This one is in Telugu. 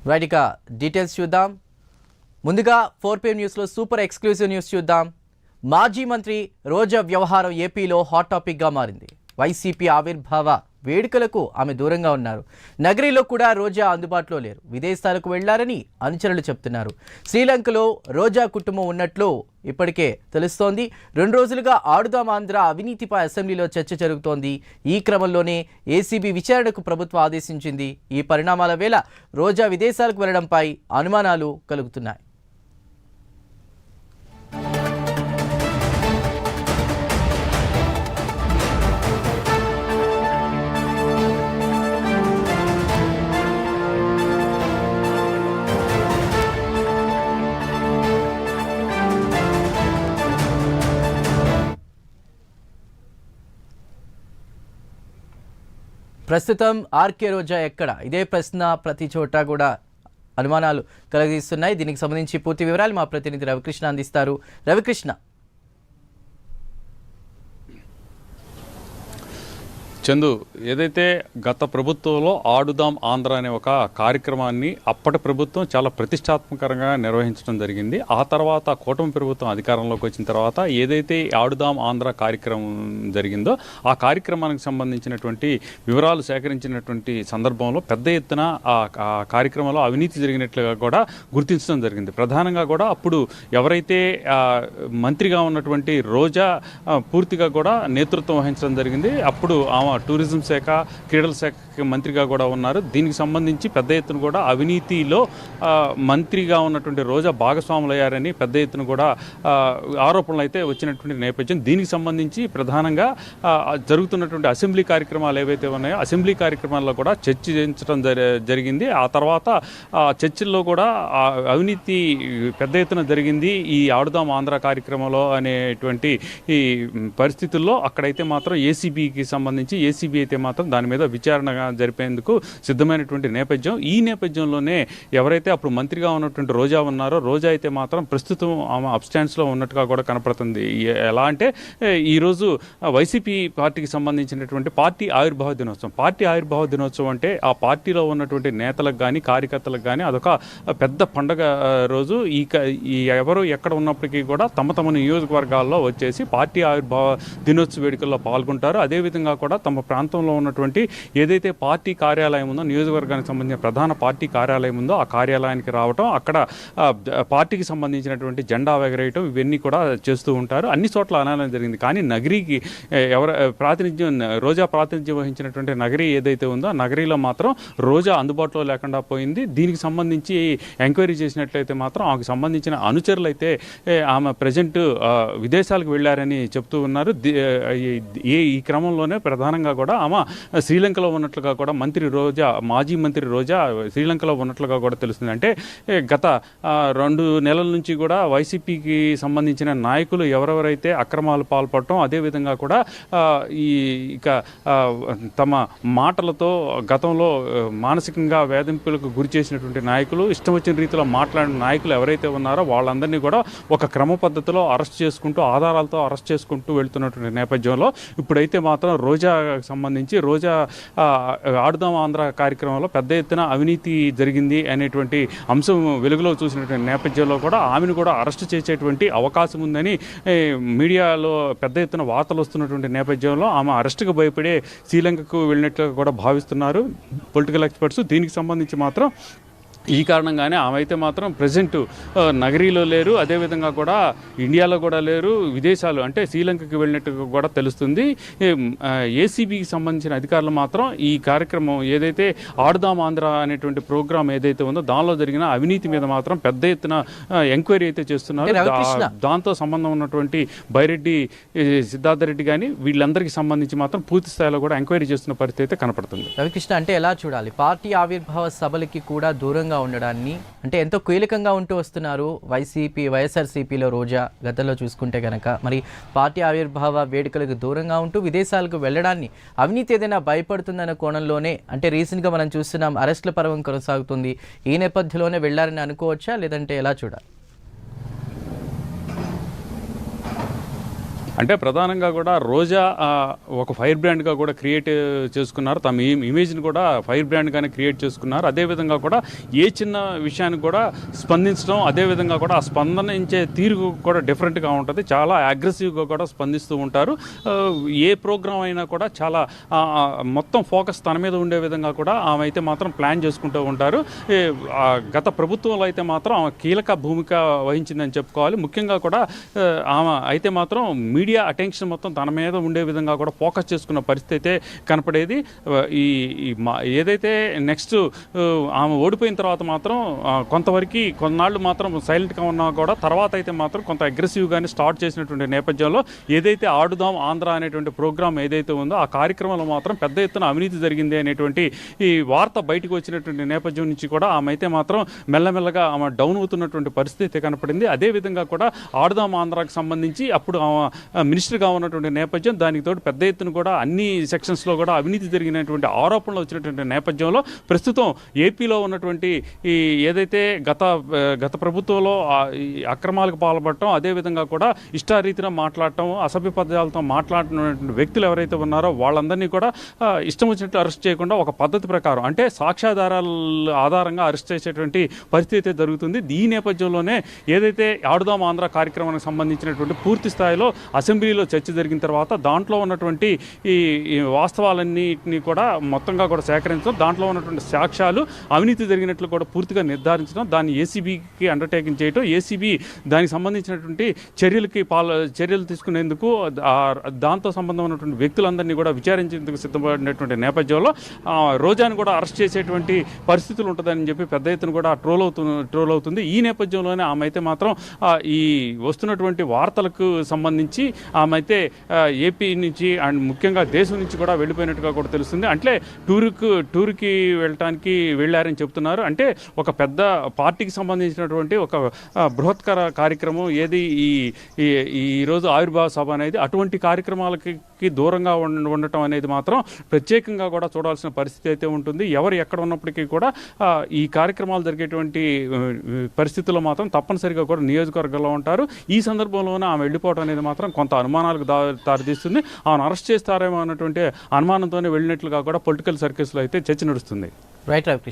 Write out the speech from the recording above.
రైట్, ఇక డీటెయిల్స్ చూద్దాం. ముందుగా 4PM న్యూస్లో సూపర్ ఎక్స్క్లూజివ్ న్యూస్ చూద్దాం. మాజీ మంత్రి రోజా వ్యవహారం ఏపీలో హాట్ టాపిక్గా మారింది. వైసీపీ ఆవిర్భావ వేడుకలకు ఆమె దూరంగా ఉన్నారు. నగరిలో కూడా రోజా అందుబాటులో లేరు. విదేశాలకు వెళ్లారని అనుచరులు చెప్తున్నారు. శ్రీలంకలో రోజా కుటుంబం ఉన్నట్లు ఇప్పటికే తెలుస్తోంది. 2 రోజులుగా ఆడుదాం ఆంధ్ర అవినీతిపై అసెంబ్లీలో చర్చ జరుగుతోంది. ఈ క్రమంలోనే ఏసీబీ విచారణకు ప్రభుత్వం ఆదేశించింది. ఈ పరిణామాల వేళ రోజా విదేశాలకు వెళ్లడంపై అనుమానాలు కలుగుతున్నాయి. ప్రస్తుతం ఆర్కే రోజా ఎక్కడ? ఇదే ప్రశ్న ప్రతి చోట కూడా అనుమానాలు కలిగిస్తున్నాయి. దీనికి సంబంధించి పూర్తి వివరాలు మా ప్రతినిధి రవికృష్ణ అందిస్తారు. రవికృష్ణ, చందు, ఏదైతే గత ప్రభుత్వంలో ఆడుదాం ఆంధ్ర అనే ఒక కార్యక్రమాన్ని అప్పటి ప్రభుత్వం చాలా ప్రతిష్టాత్మకంగా నిర్వహించడం జరిగింది. ఆ తర్వాత కూటమి ప్రభుత్వం అధికారంలోకి వచ్చిన తర్వాత ఏదైతే ఆడుదాం ఆంధ్ర కార్యక్రమం జరిగిందో ఆ కార్యక్రమానికి సంబంధించినటువంటి వివరాలు సేకరించినటువంటి సందర్భంలో పెద్ద ఎత్తున ఆ కార్యక్రమంలో అవినీతి జరిగినట్లుగా కూడా గుర్తించడం జరిగింది. ప్రధానంగా కూడా అప్పుడు ఎవరైతే మంత్రిగా ఉన్నటువంటి రోజా పూర్తిగా కూడా నేతృత్వం వహించడం జరిగింది. అప్పుడు ఆమె టూరిజం శాఖ, క్రీడల శాఖ మంత్రిగా కూడా ఉన్నారు. దీనికి సంబంధించి పెద్ద ఎత్తున కూడా అవినీతిలో మంత్రిగా ఉన్నటువంటి రోజా భాగస్వాములు అయ్యారని పెద్ద ఎత్తున కూడా ఆరోపణలు అయితే వచ్చినటువంటి నేపథ్యం. దీనికి సంబంధించి ప్రధానంగా జరుగుతున్నటువంటి అసెంబ్లీ కార్యక్రమాలు ఏవైతే ఉన్నాయో అసెంబ్లీ కార్యక్రమాల్లో కూడా చర్చించడం జరిగింది. ఆ తర్వాత చర్చల్లో కూడా అవినీతి పెద్ద ఎత్తున జరిగింది ఈ ఆడుదాం ఆంధ్ర కార్యక్రమంలో అనేటువంటి ఈ పరిస్థితుల్లో అక్కడైతే మాత్రం ఏసీబీకి సంబంధించి ఏసీబీ అయితే మాత్రం దాని మీద విచారణ జరిపేందుకు సిద్ధమైనటువంటి నేపథ్యం. ఈ నేపథ్యంలోనే ఎవరైతే అప్పుడు మంత్రిగా ఉన్నటువంటి రోజా ఉన్నారో రోజా అయితే మాత్రం ప్రస్తుతం ఆమె అబ్స్టాండ్స్లో ఉన్నట్టుగా కూడా కనపడుతుంది. ఎలా అంటే ఈరోజు వైసీపీ పార్టీకి సంబంధించినటువంటి పార్టీ ఆవిర్భావ దినోత్సవం. పార్టీ ఆవిర్భావ దినోత్సవం అంటే ఆ పార్టీలో ఉన్నటువంటి నేతలకు కానీ కార్యకర్తలకు కానీ అదొక పెద్ద పండగ రోజు. ఈ ఎవరు ఎక్కడ ఉన్నప్పటికీ కూడా తమ తమ నియోజకవర్గాల్లో వచ్చేసి పార్టీ ఆవిర్భావ దినోత్సవ వేడుకల్లో పాల్గొంటారు. అదేవిధంగా కూడా తమ ప్రాంతంలో ఉన్నటువంటి ఏదైతే పార్టీ కార్యాలయం ఉందో, నియోజకవర్గానికి సంబంధించిన ప్రధాన పార్టీ కార్యాలయం ఉందో ఆ కార్యాలయానికి రావటం, అక్కడ పార్టీకి సంబంధించినటువంటి జెండా ఎగరేయటం, ఇవన్నీ కూడా చేస్తూ ఉంటారు. అన్ని చోట్ల అనాలని జరిగింది. కానీ నగరికి రోజా ప్రాతినిధ్యం వహించినటువంటి నగరి ఏదైతే ఉందో ఆ నగరిలో మాత్రం రోజా అందుబాటులో లేకుండా పోయింది. దీనికి సంబంధించి ఎంక్వైరీ చేసినట్లయితే మాత్రం ఆమెకు సంబంధించిన అనుచరులు అయితే ఆమె ప్రజెంట్ విదేశాలకు వెళ్ళారని చెప్తూ ఉన్నారు. ఈ క్రమంలోనే ప్రధానంగా కూడా ఆమె శ్రీలంకలో ఉన్నట్లుగా కూడా మాజీ మంత్రి రోజా శ్రీలంకలో ఉన్నట్లుగా కూడా తెలుస్తుంది. అంటే గత 2 నెలల నుంచి కూడా వైసీపీకి సంబంధించిన నాయకులు ఎవరెవరైతే అక్రమాలు పాల్పడటం, అదేవిధంగా కూడా తమ మాటలతో గతంలో మానసికంగా వేధింపులకు గురి చేసినటువంటి నాయకులు, ఇష్టం వచ్చిన రీతిలో మాట్లాడిన నాయకులు ఎవరైతే ఉన్నారో వాళ్ళందరినీ కూడా ఒక క్రమ పద్ధతిలో అరెస్ట్ చేసుకుంటూ, ఆధారాలతో అరెస్ట్ చేసుకుంటూ వెళ్తున్నటువంటి నేపథ్యంలో ఇప్పుడైతే మాత్రం రోజాకు సంబంధించి రోజా ఆడుదాం ఆంధ్ర కార్యక్రమంలో పెద్ద ఎత్తున అవినీతి జరిగింది అనేటువంటి అంశం వెలుగులో చూసినటువంటి నేపథ్యంలో కూడా ఆమెను కూడా అరెస్ట్ చేసేటువంటి అవకాశం ఉందని మీడియాలో పెద్ద ఎత్తున వార్తలు వస్తున్నటువంటి నేపథ్యంలో ఆమె అరెస్టుకు భయపడే శ్రీలంకకు వెళ్ళినట్లుగా కూడా భావిస్తున్నారు పొలిటికల్ ఎక్స్పర్ట్స్. దీనికి సంబంధించి మాత్రం ఈ కారణంగానే ఆమె అయితే మాత్రం ప్రజెంట్ నగరీలో లేరు, అదేవిధంగా కూడా ఇండియాలో కూడా లేరు, విదేశాలు అంటే శ్రీలంకకి వెళ్ళినట్టుగా కూడా తెలుస్తుంది. ఏసీబీకి సంబంధించిన అధికారులు మాత్రం ఈ కార్యక్రమం ఏదైతే ఆడుదాం ఆంధ్ర అనేటువంటి ప్రోగ్రాం ఏదైతే ఉందో దానిలో జరిగిన అవినీతి మీద మాత్రం పెద్ద ఎత్తున ఎంక్వైరీ అయితే చేస్తున్నారు. దాంతో సంబంధం ఉన్నటువంటి బైరెడ్డి, సిద్ధార్థ రెడ్డి కానీ వీళ్ళందరికీ సంబంధించి మాత్రం పూర్తి స్థాయిలో కూడా ఎంక్వైరీ చేస్తున్న పరిస్థితి అయితే కనపడుతుంది. రవికృష్ణ, అంటే ఎలా చూడాలి? పార్టీ ఆవిర్భావ సభలకి కూడా దూరంగా ఉండడాన్ని అంటే ఎంతో కీలకంగా ఉంటూ వస్తున్నారు వైఎస్ఆర్సీపీలో రోజా. గతంలో చూసుకుంటే కనుక మరి పార్టీ ఆవిర్భావ వేడుకలకు దూరంగా ఉంటూ విదేశాలకు వెళ్ళడాన్ని అవినీతి ఏదైనా భయపడుతుందన్న కోణంలోనే అంటే రీసెంట్గా మనం చూస్తున్నాం అరెస్టుల పర్వం కొనసాగుతుంది. ఈ నేపథ్యంలోనే వెళ్ళారని అనుకోవచ్చా, లేదంటే ఎలా చూడాలి? అంటే ప్రధానంగా కూడా రోజా ఒక ఫైర్ బ్రాండ్గా కూడా క్రియేట్ చేసుకున్నారు. తమ ఇమేజ్ని కూడా ఫైర్ బ్రాండ్గానే క్రియేట్ చేసుకున్నారు. అదేవిధంగా కూడా ఏ చిన్న విషయానికి కూడా స్పందించడం, అదేవిధంగా కూడా ఆ స్పందనించే తీరు కూడా డిఫరెంట్గా ఉంటుంది. చాలా అగ్రెసివ్గా కూడా స్పందిస్తూ ఉంటారు. ఏ ప్రోగ్రాం అయినా కూడా చాలా మొత్తం ఫోకస్ తన మీద ఉండే విధంగా కూడా ఆమె అయితే మాత్రం ప్లాన్ చేసుకుంటూ ఉంటారు. గత ప్రభుత్వంలో అయితే మాత్రం ఆమె కీలక భూమిక వహించిందని చెప్పుకోవాలి. ముఖ్యంగా కూడా ఆమె అయితే మాత్రం మీడియా అటెన్షన్ మొత్తం తన మీద ఉండే విధంగా కూడా ఫోకస్ చేసుకున్న పరిస్థితి అయితే కనపడేది. ఏదైతే నెక్స్ట్ ఆమె ఓడిపోయిన తర్వాత మాత్రం కొంతవరకు కొన్నాళ్ళు మాత్రం సైలెంట్గా ఉన్నా కూడా తర్వాత అయితే మాత్రం కొంత అగ్రెసివ్గానే స్టార్ట్ చేసినటువంటి నేపథ్యంలో ఏదైతే ఆడుదాం ఆంధ్ర అనేటువంటి ప్రోగ్రాం ఏదైతే ఉందో ఆ కార్యక్రమంలో మాత్రం పెద్ద ఎత్తున అవినీతి జరిగింది అనేటువంటి ఈ వార్త బయటకు వచ్చినటువంటి నేపథ్యం నుంచి కూడా ఆమె అయితే మాత్రం మెల్లమెల్లగా ఆమె డౌన్ అవుతున్నటువంటి పరిస్థితి కనపడింది. అదేవిధంగా కూడా ఆడుదాం ఆంధ్రాకి సంబంధించి అప్పుడు మినిస్టర్గా ఉన్నటువంటి నేపథ్యం, దానికి తోడు పెద్ద ఎత్తున కూడా అన్ని సెక్షన్స్లో కూడా అవినీతి జరిగినటువంటి ఆరోపణలు వచ్చినటువంటి నేపథ్యంలో ప్రస్తుతం ఏపీలో ఉన్నటువంటి ఈ ఏదైతే గత ప్రభుత్వంలో ఈ అక్రమాలకు పాల్పడటం, అదేవిధంగా కూడా ఇష్టారీతిన మాట్లాడటం, అసభ్య పదాలతో మాట్లాడినటువంటి వ్యక్తులు ఎవరైతే ఉన్నారో వాళ్ళందరినీ కూడా ఇష్టం వచ్చినట్లు అరెస్ట్ చేయకుండా ఒక పద్ధతి ప్రకారం అంటే సాక్ష్యాధారాల ఆధారంగా అరెస్ట్ చేసేటువంటి పరిస్థితి జరుగుతుంది. ఈ నేపథ్యంలోనే ఏదైతే ఆడుదాం ఆంధ్ర కార్యక్రమానికి సంబంధించినటువంటి పూర్తి స్థాయిలో అసెంబ్లీలో చర్చ జరిగిన తర్వాత దాంట్లో ఉన్నటువంటి ఈ వాస్తవాలన్నింటినీ కూడా మొత్తంగా కూడా సేకరించడం, దాంట్లో ఉన్నటువంటి సాక్ష్యాలు అవినీతి జరిగినట్లు కూడా పూర్తిగా నిర్ధారించడం, దాన్ని ఏసీబీకి అండర్టేకింగ్ చేయడం, ఏసీబీ దానికి సంబంధించినటువంటి చర్యలు తీసుకునేందుకు దాంతో సంబంధం ఉన్నటువంటి వ్యక్తులందరినీ కూడా విచారించేందుకు సిద్ధపడినటువంటి నేపథ్యంలో రోజాను కూడా అరెస్ట్ చేసేటువంటి పరిస్థితులు ఉంటుందని చెప్పి పెద్ద ఎత్తున కూడా ట్రోల్ అవుతుంది. ఈ నేపథ్యంలోనే ఆమె అయితే మాత్రం ఈ వస్తున్నటువంటి వార్తలకు సంబంధించి ఆమె అయితే ఏపీ నుంచి అండ్ ముఖ్యంగా దేశం నుంచి కూడా వెళ్ళిపోయినట్టుగా కూడా తెలుస్తుంది. అంటే టూర్కి వెళ్ళారని చెప్తున్నారు. అంటే ఒక పెద్ద పార్టీకి సంబంధించినటువంటి ఒక బృహత్కర కార్యక్రమం ఏది ఈరోజు ఆవిర్భావ సభ అనేది, అటువంటి కార్యక్రమాలకి దూరంగా ఉండటం అనేది మాత్రం ప్రత్యేకంగా కూడా చూడాల్సిన పరిస్థితి అయితే ఉంటుంది. ఎవరు ఎక్కడ ఉన్నప్పటికీ కూడా ఈ కార్యక్రమాలు జరిగేటువంటి పరిస్థితుల్లో మాత్రం తప్పనిసరిగా కూడా నియోజకవర్గంలో ఉంటారు. ఈ సందర్భంలోనే ఆమె వెళ్ళిపోవడం అనేది మాత్రం కొంత అనుమానాలకు దారితీస్తుంది. ఆమెను అరెస్ట్ చేస్తారేమో అన్నటువంటి అనుమానంతోనే వెళ్ళినట్లుగా కూడా పొలిటికల్ సర్కిల్స్లో అయితే చర్చ నడుస్తుంది. రైట్.